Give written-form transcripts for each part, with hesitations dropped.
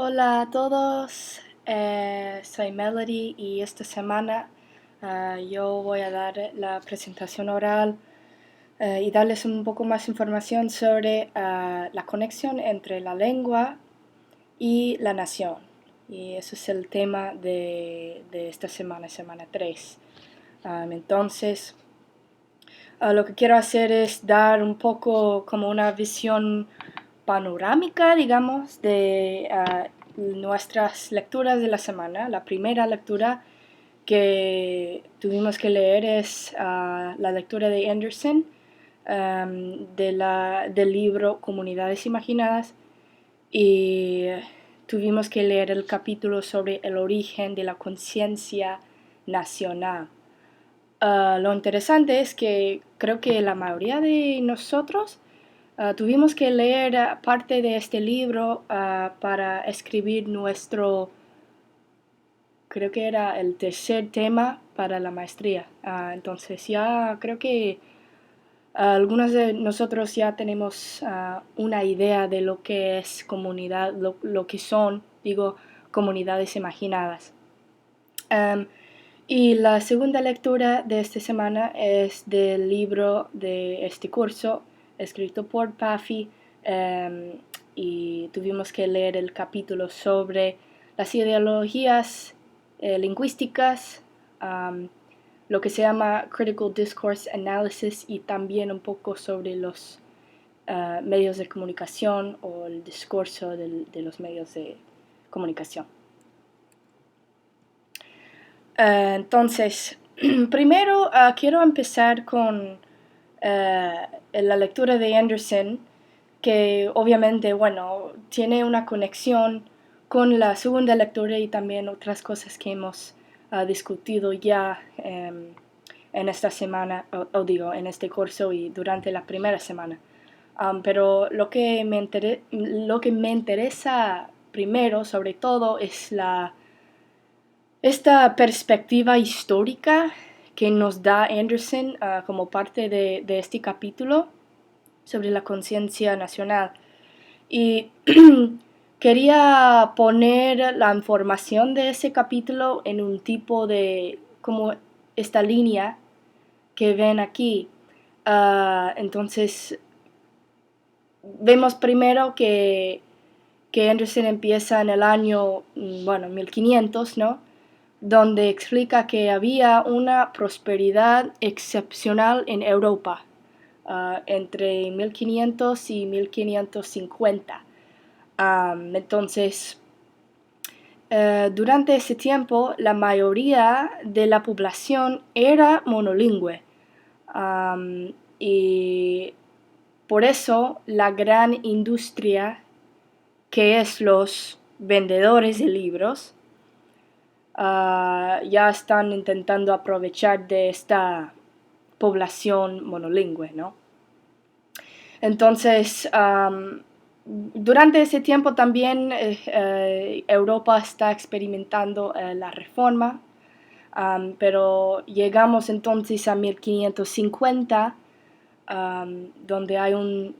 Hola a todos, soy Melody y esta semana yo voy a dar la presentación oral y darles un poco más información sobre la conexión entre la lengua y la nación. Y eso es el tema de esta semana, semana 3. Entonces, lo que quiero hacer es dar un poco como una visión panorámica, digamos, de nuestras lecturas de la semana. La primera lectura que tuvimos que leer es la lectura de Anderson, del libro Comunidades Imaginadas, y tuvimos que leer el capítulo sobre el origen de la conciencia nacional. Lo interesante es que creo que la mayoría de nosotros tuvimos que leer parte de este libro para escribir creo que era el tercer tema para la maestría. Entonces ya creo que algunos de nosotros ya tenemos una idea de lo que es comunidad, lo que son, digo, comunidades imaginadas. Y la segunda lectura de esta semana es del libro de este curso, escrito por Pafi, y tuvimos que leer el capítulo sobre las ideologías lingüísticas, lo que se llama Critical Discourse Analysis, y también un poco sobre los medios de comunicación o el discurso de los medios de comunicación. Entonces, primero quiero empezar con la lectura de Anderson, que obviamente, bueno, tiene una conexión con la segunda lectura y también otras cosas que hemos discutido ya en esta semana, o digo, en este curso y durante la primera semana. Pero lo que me interesa primero, sobre todo, es esta perspectiva histórica que nos da Anderson como parte de este capítulo sobre la conciencia nacional. Y quería poner la información de ese capítulo en un tipo de, como esta línea que ven aquí. Entonces, vemos primero que Anderson empieza en el año, bueno, 1500, ¿no? Donde explica que había una prosperidad excepcional en Europa entre 1500 y 1550. Entonces, durante ese tiempo, la mayoría de la población era monolingüe. Y por eso la gran industria que es los vendedores de libros ya están intentando aprovechar de esta población monolingüe, ¿no? Entonces, durante ese tiempo también Europa está experimentando la reforma, pero llegamos entonces a 1550, donde hay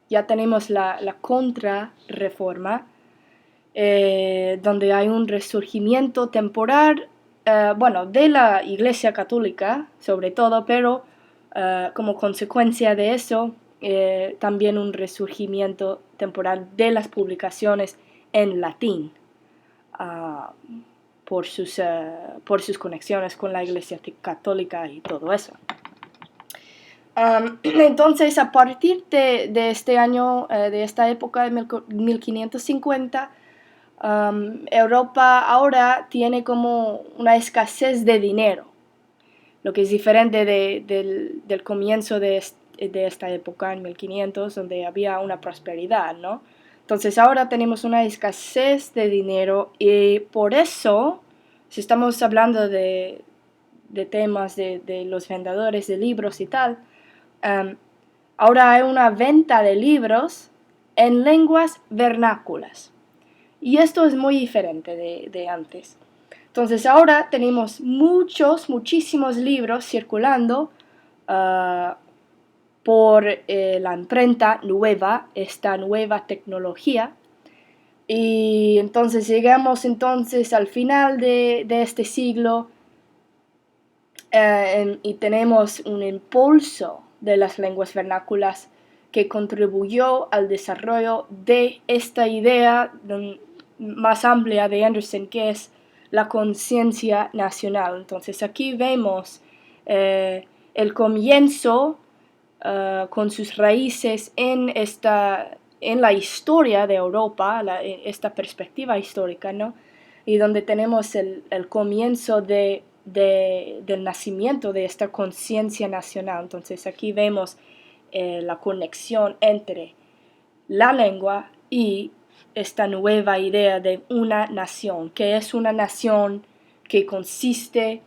ya tenemos la contrarreforma, donde hay un resurgimiento temporal, de la Iglesia Católica sobre todo, pero como consecuencia de eso, también un resurgimiento temporal de las publicaciones en latín, por sus conexiones con la Iglesia Católica y todo eso. Entonces, a partir de este año, de esta época de 1550, Europa ahora tiene como una escasez de dinero, lo que es diferente del comienzo de esta época, en 1500, donde había una prosperidad, ¿no? Entonces ahora tenemos una escasez de dinero y por eso, si estamos hablando de temas de los vendedores de libros y tal, ahora hay una venta de libros en lenguas vernáculas. Y esto es muy diferente de antes. Entonces ahora tenemos muchísimos libros circulando por la imprenta nueva, esta nueva tecnología, Y entonces llegamos al final de este siglo y tenemos un impulso de las lenguas vernáculas que contribuyó al desarrollo de esta idea más amplia de Anderson, que es la conciencia nacional. Entonces aquí vemos el comienzo con sus raíces en la historia de Europa, esta perspectiva histórica, ¿no? Y donde tenemos el comienzo del nacimiento de esta conciencia nacional. Entonces aquí vemos la conexión entre la lengua y esta nueva idea de una nación, que es una nación que consiste,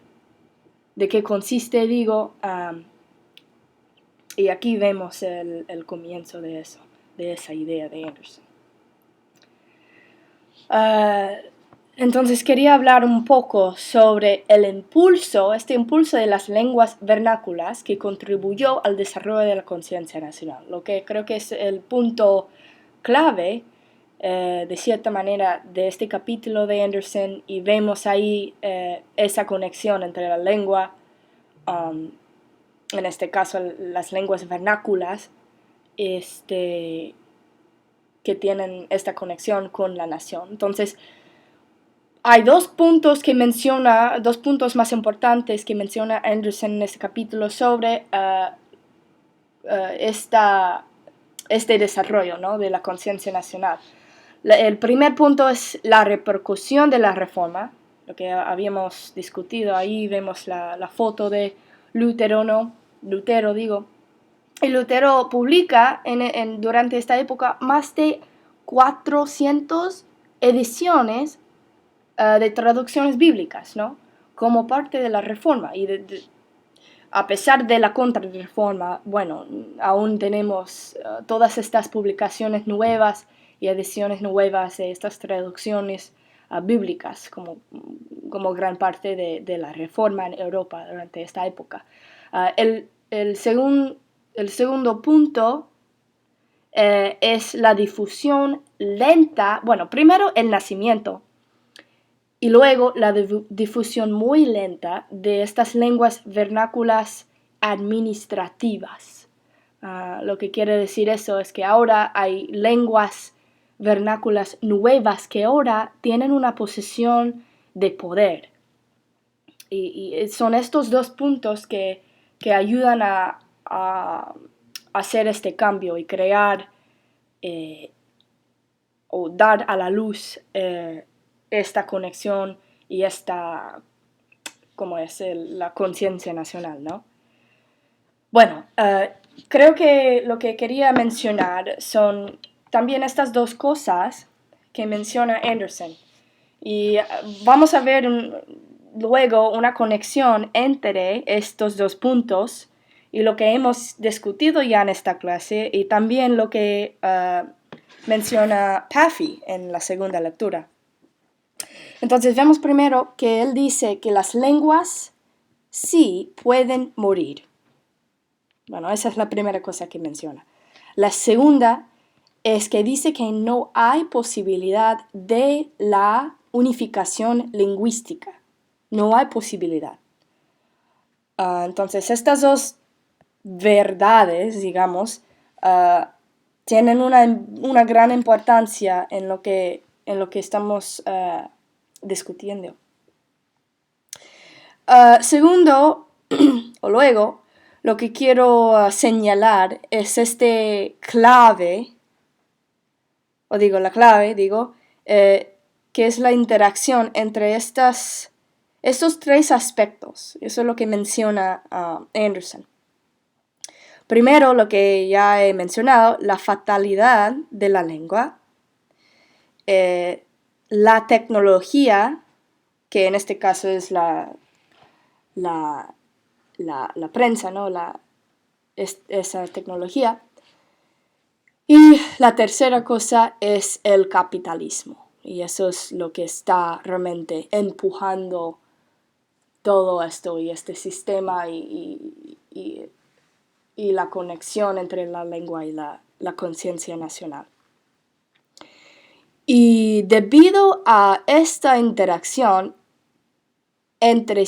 y aquí vemos el comienzo de eso, de esa idea de Anderson. Entonces quería hablar un poco sobre este impulso de las lenguas vernáculas que contribuyó al desarrollo de la conciencia nacional, lo que creo que es el punto clave, de cierta manera, de este capítulo de Anderson, y vemos ahí esa conexión entre la lengua, en este caso las lenguas vernáculas, que tienen esta conexión con la nación. Entonces, hay dos puntos más importantes que menciona Anderson en este capítulo sobre este desarrollo, ¿no?, de la conciencia nacional. El primer punto es la repercusión de la reforma, lo que habíamos discutido. Ahí vemos la foto de Lutero. Y Lutero publica durante esta época más de 400 ediciones de traducciones bíblicas, ¿no?, como parte de la reforma. Y a pesar de la contrarreforma, bueno, aún tenemos todas estas publicaciones nuevas y ediciones nuevas de estas traducciones bíblicas como gran parte de la reforma en Europa durante esta época. El segundo punto es la difusión lenta, bueno, primero el nacimiento y luego la difusión muy lenta de estas lenguas vernáculas administrativas. Lo que quiere decir eso es que ahora hay lenguas vernáculas nuevas que ahora tienen una posición de poder. Y son estos dos puntos que ayudan a hacer este cambio y crear o dar a la luz esta conexión y como es la conciencia nacional, ¿no? Bueno, creo que lo que quería mencionar son también estas dos cosas que menciona Anderson. Y vamos a ver luego una conexión entre estos dos puntos y lo que hemos discutido ya en esta clase y también lo que menciona Paffy en la segunda lectura. Entonces vemos primero que él dice que las lenguas sí pueden morir. Bueno, esa es la primera cosa que menciona. La segunda es que dice que no hay posibilidad de la unificación lingüística. No hay posibilidad. Entonces, estas dos verdades, digamos, tienen una gran importancia en lo que estamos discutiendo. Segundo, o luego, lo que quiero señalar es que es la interacción entre estos tres aspectos. Eso es lo que menciona Anderson. Primero, lo que ya he mencionado, la fatalidad de la lengua, la tecnología, que en este caso es la prensa, ¿no?, esa tecnología. Y la tercera cosa es el capitalismo. Y eso es lo que está realmente empujando todo esto y este sistema y la conexión entre la lengua y la conciencia nacional. Y debido a esta interacción entre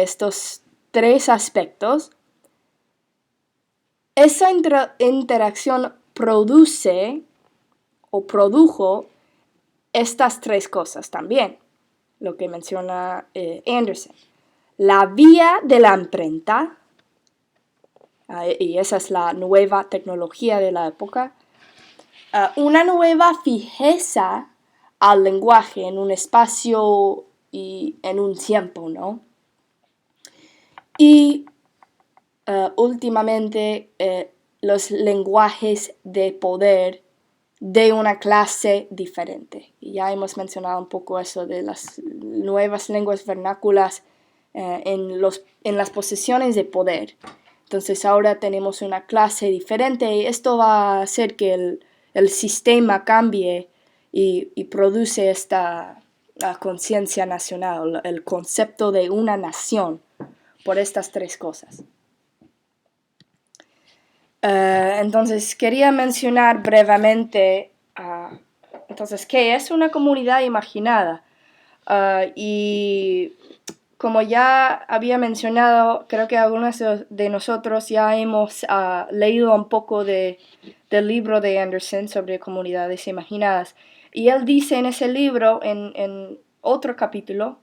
estos tres aspectos, esa interacción produce o produjo estas tres cosas también, lo que menciona Anderson. La vía de la imprenta, y esa es la nueva tecnología de la época, una nueva fijeza al lenguaje en un espacio y en un tiempo, ¿no? Y últimamente los lenguajes de poder de una clase diferente. Y ya hemos mencionado un poco eso de las nuevas lenguas vernáculas en las posiciones de poder. Entonces ahora tenemos una clase diferente y esto va a hacer que el sistema cambie y produce esta conciencia nacional, el concepto de una nación por estas tres cosas. Entonces quería mencionar brevemente entonces qué es una comunidad imaginada. Y como ya había mencionado, creo que algunos de nosotros ya hemos leído un poco del libro de Anderson sobre comunidades imaginadas. Y él dice en ese libro, en otro capítulo,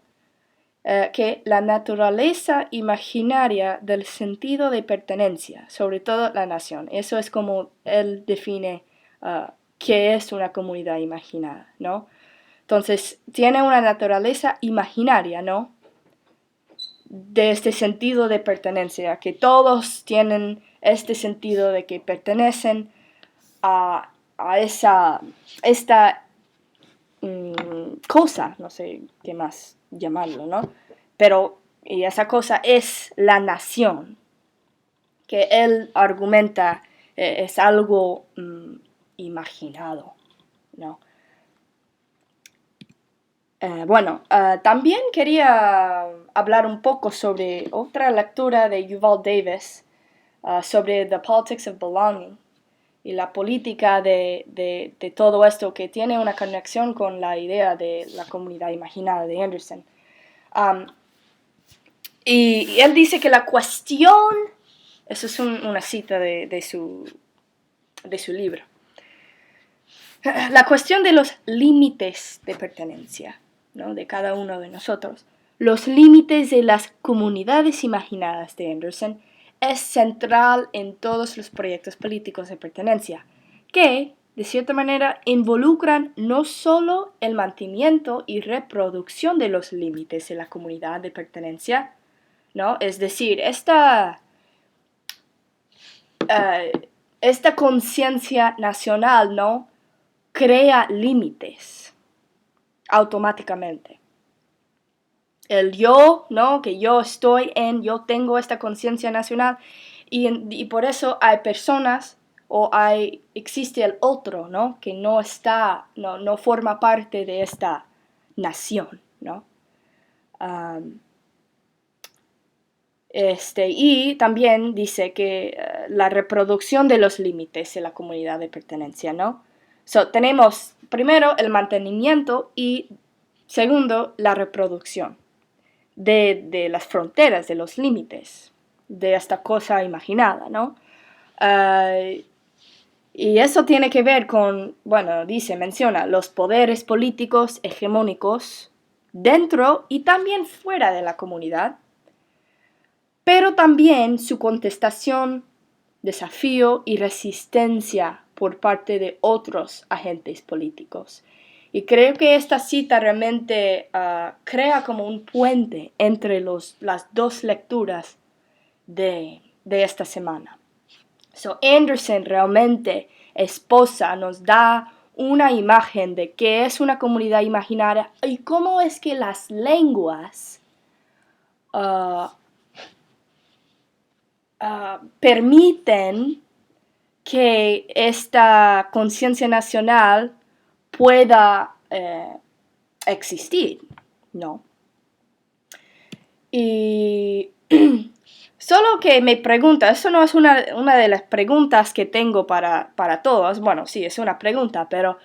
que la naturaleza imaginaria del sentido de pertenencia, sobre todo la nación. Eso es como él define qué es una comunidad imaginada, ¿no? Entonces, tiene una naturaleza imaginaria, ¿no? De este sentido de pertenencia, que todos tienen este sentido de que pertenecen a esta cosa, no sé qué más llamarlo, ¿no? Pero y esa cosa es la nación, que él argumenta es algo imaginado, ¿no? También quería hablar un poco sobre otra lectura de Yuval Davis sobre The Politics of Belonging y la política de todo esto que tiene una conexión con la idea de la comunidad imaginada de Anderson. Y él dice que la cuestión, eso es una cita de su libro, la cuestión de los límites de pertenencia, ¿no? De cada uno de nosotros, los límites de las comunidades imaginadas de Anderson, es central en todos los proyectos políticos de pertenencia, que, de cierta manera, involucran no solo el mantenimiento y reproducción de los límites de la comunidad de pertenencia, ¿no? Es decir, esta conciencia nacional, ¿no? Crea límites automáticamente. El yo, ¿no? Que yo yo tengo esta conciencia nacional y por eso hay personas existe el otro, ¿no? Que no forma parte de esta nación, ¿no? Y también dice que la reproducción de los límites de la comunidad de pertenencia, ¿no? Tenemos primero el mantenimiento y segundo la reproducción de las fronteras, de los límites de esta cosa imaginada, ¿no? Y eso tiene que ver con, menciona los poderes políticos hegemónicos dentro y también fuera de la comunidad, pero también su contestación, desafío y resistencia por parte de otros agentes políticos. Y creo que esta cita realmente crea como un puente entre las dos lecturas de esta semana. Anderson realmente nos da una imagen de qué es una comunidad imaginaria y cómo es que las lenguas permiten que esta conciencia nacional pueda existir, ¿no? Y solo que me pregunta, eso no es una de las preguntas que tengo para todos, bueno, sí, es una pregunta, pero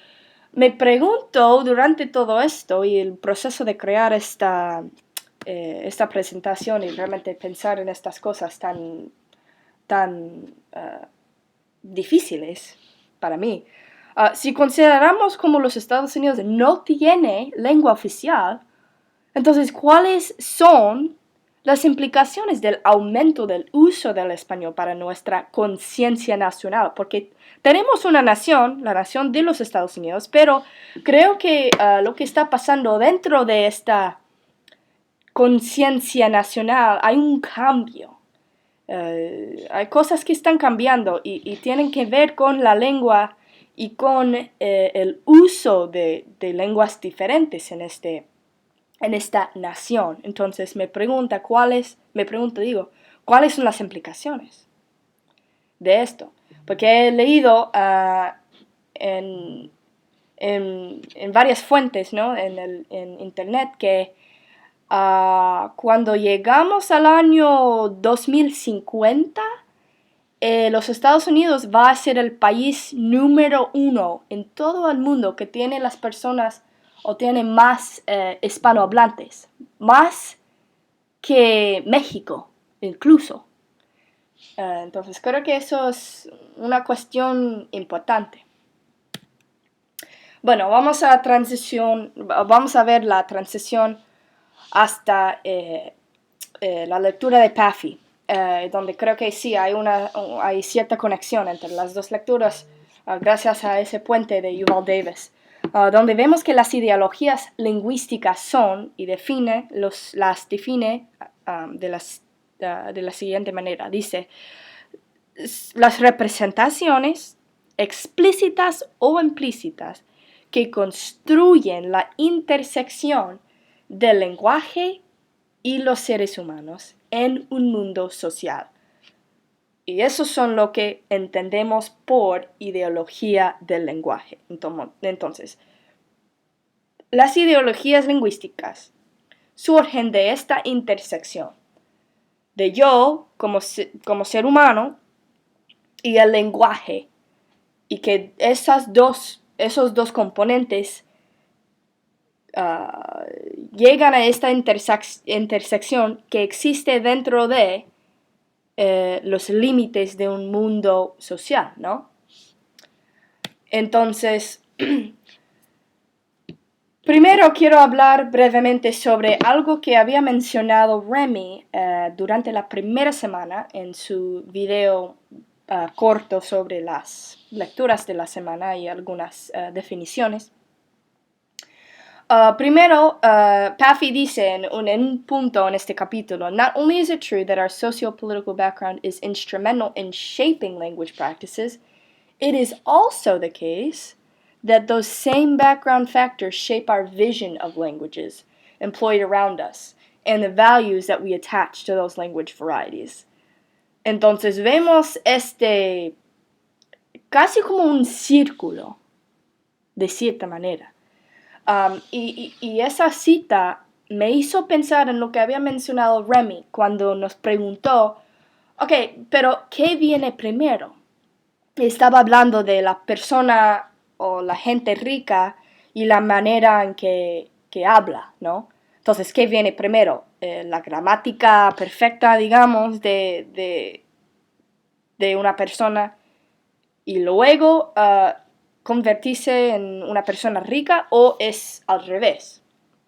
me pregunto durante todo esto y el proceso de crear esta presentación y realmente pensar en estas cosas tan difíciles para mí. Si consideramos como los Estados Unidos no tiene lengua oficial, entonces, ¿cuáles son las implicaciones del aumento del uso del español para nuestra conciencia nacional? Porque tenemos una nación, la nación de los Estados Unidos, pero creo que lo que está pasando dentro de esta conciencia nacional, hay un cambio. Hay cosas que están cambiando y tienen que ver con la lengua y con el uso de lenguas diferentes en esta nación. Entonces ¿cuáles son las implicaciones de esto? Porque he leído en varias fuentes, ¿no? en internet que cuando llegamos al año 2050, los Estados Unidos va a ser el país número 1 en todo el mundo que tiene las personas o tiene más hispanohablantes, más que México incluso. Entonces creo que eso es una cuestión importante. Bueno, vamos a ver la transición hasta la lectura de Paffi, donde creo que sí hay cierta conexión entre las dos lecturas, gracias a ese puente de Yuval Davis, donde vemos que las ideologías lingüísticas son, y las define de la siguiente manera. Dice, las representaciones explícitas o implícitas que construyen la intersección del lenguaje y los seres humanos en un mundo social. Y eso son lo que entendemos por ideología del lenguaje. Entonces, las ideologías lingüísticas surgen de esta intersección de yo como ser humano y el lenguaje, y que esos dos componentes llegan a esta intersección que existe dentro de los límites de un mundo social, ¿no? Entonces, primero quiero hablar brevemente sobre algo que había mencionado Remy durante la primera semana en su video corto sobre las lecturas de la semana y algunas definiciones. Primero, Paffi dice en un punto en este capítulo, not only is it true that our socio-political background is instrumental in shaping language practices, it is also the case that those same background factors shape our vision of languages employed around us and the values that we attach to those language varieties. Entonces vemos casi como un círculo, de cierta manera. Y esa cita me hizo pensar en lo que había mencionado Remy cuando nos preguntó, ok, pero ¿qué viene primero? Estaba hablando de la persona o la gente rica y la manera en que habla, ¿no? Entonces, ¿qué viene primero? La gramática perfecta, digamos, de una persona y luego convertirse en una persona rica, o es al revés.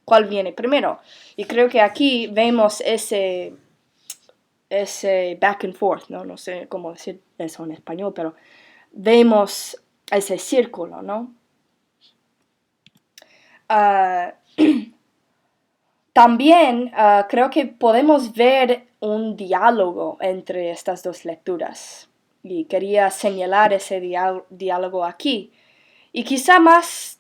¿Cuál viene primero? Y creo que aquí vemos ese back and forth, ¿no? No sé cómo decir eso en español, pero vemos ese círculo, ¿no? También creo que podemos ver un diálogo entre estas dos lecturas, y quería señalar ese diálogo aquí. Y quizá más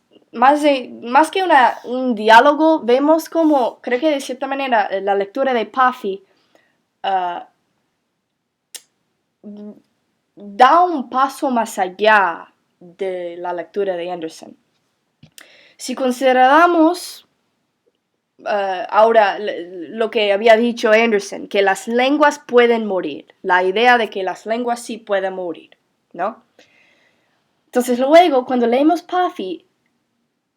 que un diálogo, vemos como, creo que de cierta manera, la lectura de Paffi da un paso más allá de la lectura de Anderson. Si consideramos ahora lo que había dicho Anderson, que las lenguas pueden morir, la idea de que las lenguas sí pueden morir, ¿no? Entonces luego, cuando leemos Paffi,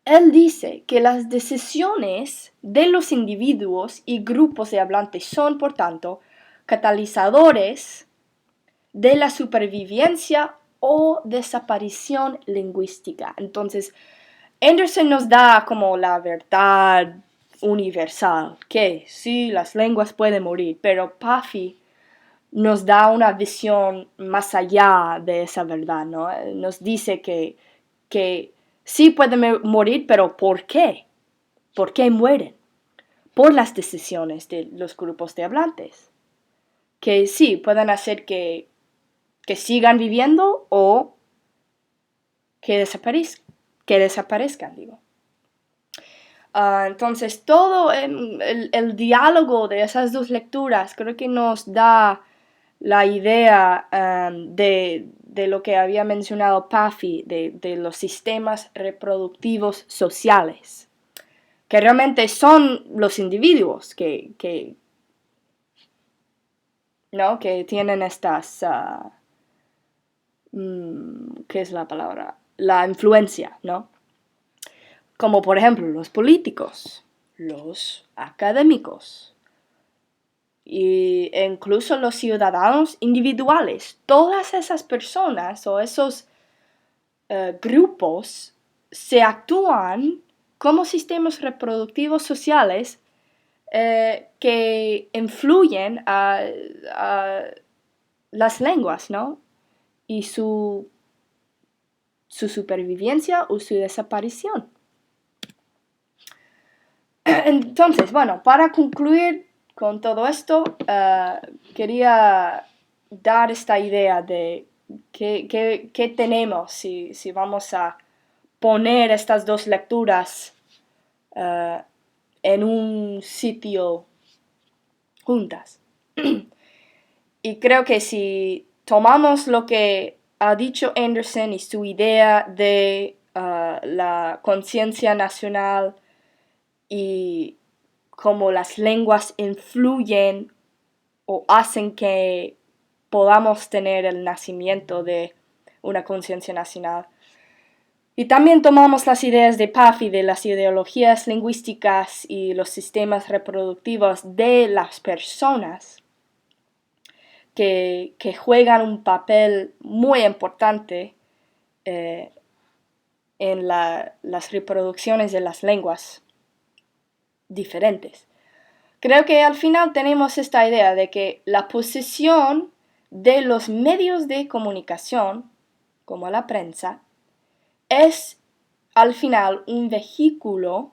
Él dice que las decisiones de los individuos y grupos de hablantes son, por tanto, catalizadores de la supervivencia o desaparición lingüística. Entonces, Anderson nos da como la verdad universal, que sí, las lenguas pueden morir, pero Puffy nos da una visión más allá de esa verdad, ¿no? Nos dice que sí pueden morir, pero ¿por qué? ¿Por qué mueren? Por las decisiones de los grupos de hablantes. Que sí, pueden hacer que sigan viviendo o que desaparezcan, digo. Entonces, todo el diálogo de esas dos lecturas creo que nos da la idea de lo que había mencionado Puffy, de los sistemas reproductivos sociales, que realmente son los individuos ¿no? Que tienen estas, ¿qué es la palabra? La influencia, ¿no? Como por ejemplo los políticos, los académicos e incluso los ciudadanos individuales. Todas esas personas o esos grupos se actúan como sistemas reproductivos sociales que influyen a las lenguas, ¿no? Y su supervivencia o su desaparición. Entonces, bueno, para concluir con todo esto, quería dar esta idea de qué tenemos si vamos a poner estas dos lecturas en un sitio juntas. Y creo que si tomamos lo que ha dicho Anderson y su idea de la conciencia nacional y cómo las lenguas influyen o hacen que podamos tener el nacimiento de una conciencia nacional. Y también tomamos las ideas de Puffy de las ideologías lingüísticas y los sistemas reproductivos de las personas que juegan un papel muy importante en las reproducciones de las lenguas diferentes. Creo que al final tenemos esta idea de que la posición de los medios de comunicación, como la prensa, es al final un vehículo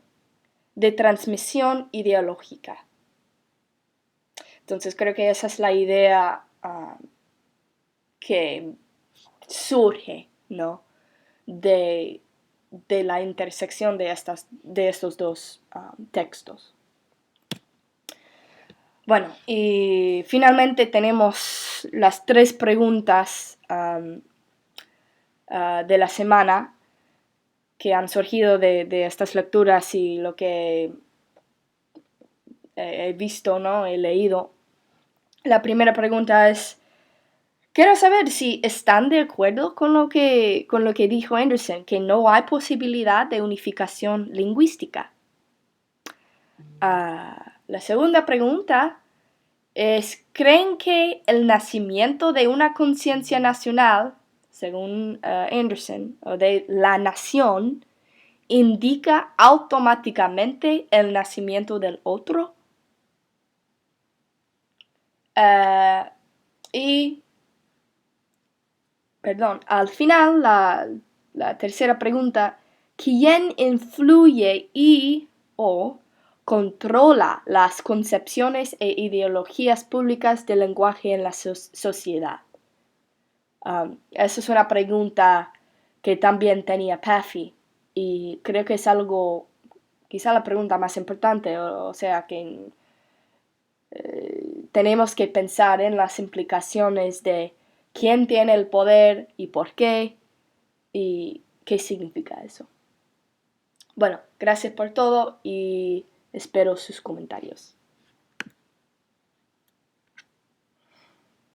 de transmisión ideológica. Entonces creo que esa es la idea que surge, ¿no? de la intersección de estos dos textos. Bueno, y finalmente tenemos las 3 preguntas de la semana que han surgido de estas lecturas y lo que he visto, ¿no? He leído. La primera pregunta es, quiero saber si están de acuerdo con lo que dijo Anderson, que no hay posibilidad de unificación lingüística. La segunda pregunta es, ¿creen que el nacimiento de una conciencia nacional, según Anderson, o de la nación, indica automáticamente el nacimiento del otro? Al final, la tercera pregunta, ¿quién influye o controla las concepciones e ideologías públicas del lenguaje en la sociedad? Esa es una pregunta que también tenía Puffy y creo que es algo, quizá la pregunta más importante, o sea que tenemos que pensar en las implicaciones de quién tiene el poder y por qué y qué significa eso. Bueno, gracias por todo y espero sus comentarios.